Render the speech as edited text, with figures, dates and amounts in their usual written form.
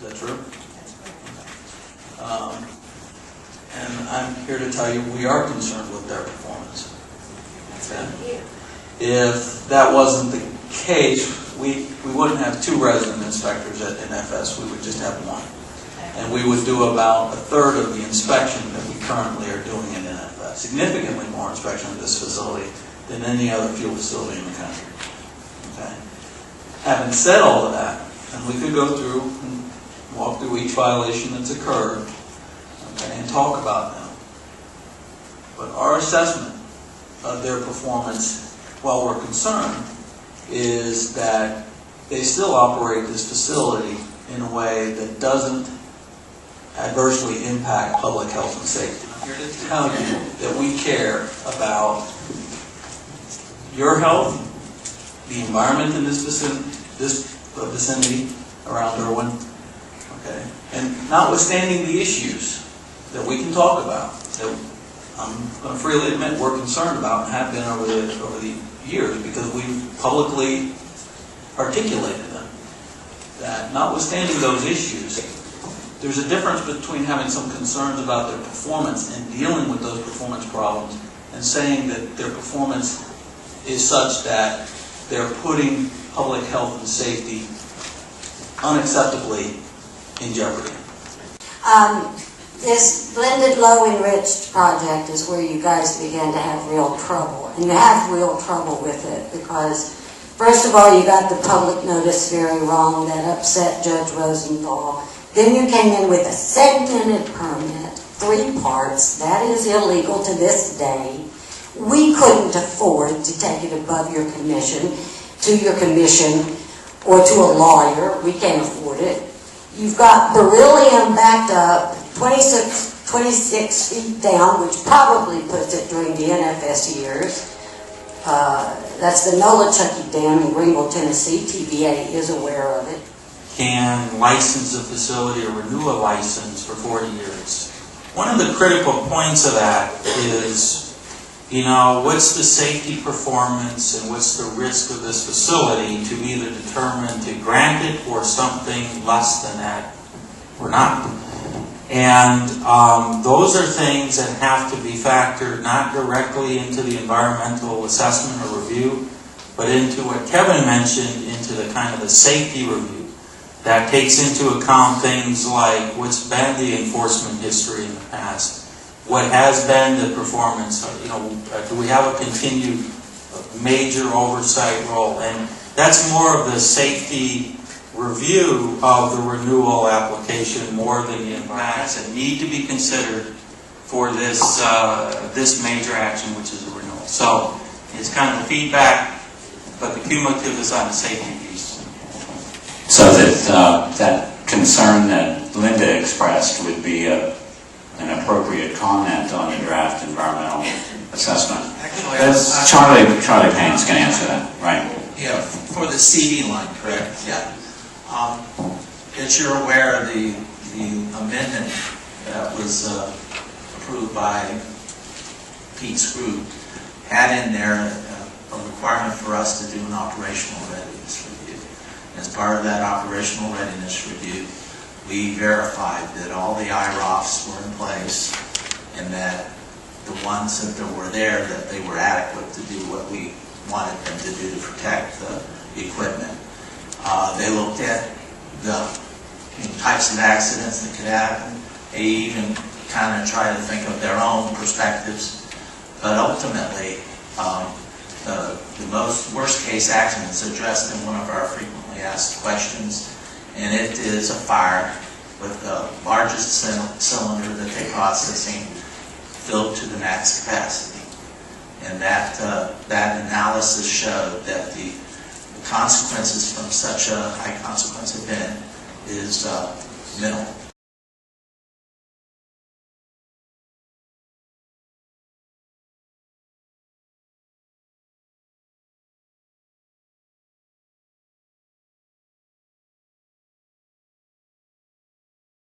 that true? That's correct. And I'm here to tell you we are concerned with their performance. Okay? If that wasn't the case, we wouldn't have 2 resident inspectors at NFS, we would just have 1. And we would do about 1/3 of the inspection that we currently are doing in NFS. Significantly more inspection of this facility than any other fuel facility in the country. Okay? Having said all of that, and we could go through and walk through each violation that's occurred, okay, and talk about them. But our assessment of their performance, while we're concerned, is that they still operate this facility in a way that doesn't adversely impact public health and safety. I'm here to tell you that we care about your health, the environment in this vicinity around Irwin, okay, and notwithstanding the issues that we can talk about, that I'm going to freely admit we're concerned about and have been over the years because we've publicly articulated them, that notwithstanding those issues, there's a difference between having some concerns about their performance and dealing with those performance problems and saying that their performance is such that they're putting public health and safety unacceptably in jeopardy. This blended low enriched project is where you guys began to have real trouble. And you have real trouble with it because, first of all, you got the public notice very wrong. That upset Judge Rosenthal. Then you came in with a segmented permit, 3 parts. That is illegal to this day. We couldn't afford to take it above your commission, or to a lawyer. We can't afford it. You've got beryllium backed up 26 feet down, which probably puts it during the NFS years. That's the Nolichucky Dam in Greenville, Tennessee. TVA is aware of it. Can license a facility or renew a license for 40 years. One of the critical points of that is, what's the safety performance and what's the risk of this facility to either determine to grant it or something less than that or not. And those are things that have to be factored not directly into the environmental assessment or review, but into what Kevin mentioned, into the kind of the safety review. That takes into account things like what's been the enforcement history in the past, what has been the performance, do we have a continued major oversight role? And that's more of the safety review of the renewal application more than the impacts that need to be considered for this this major action, which is a renewal. So it's kind of the feedback, but the cumulative is on the safety piece. So that concern that Linda expressed would be an appropriate comment on the draft environmental assessment. Actually, Charlie Payne's going to answer that, right? Yeah, for the CD line, correct? Yeah. As you're aware, the amendment that was approved by Pete's group had in there a requirement for us to do an operational readiness review. As part of that operational readiness review, we verified that all the IROFs were in place and that the ones that were there, that they were adequate to do what we wanted them to do to protect the equipment. They looked at the types of accidents that could happen. They even kind of tried to think of their own perspectives. But ultimately, the worst case accident is addressed in one of our frequently asked questions, and it is a fire with the largest cylinder that they're processing filled to the max capacity. And that analysis showed that the consequences from such a high consequence event is minimal.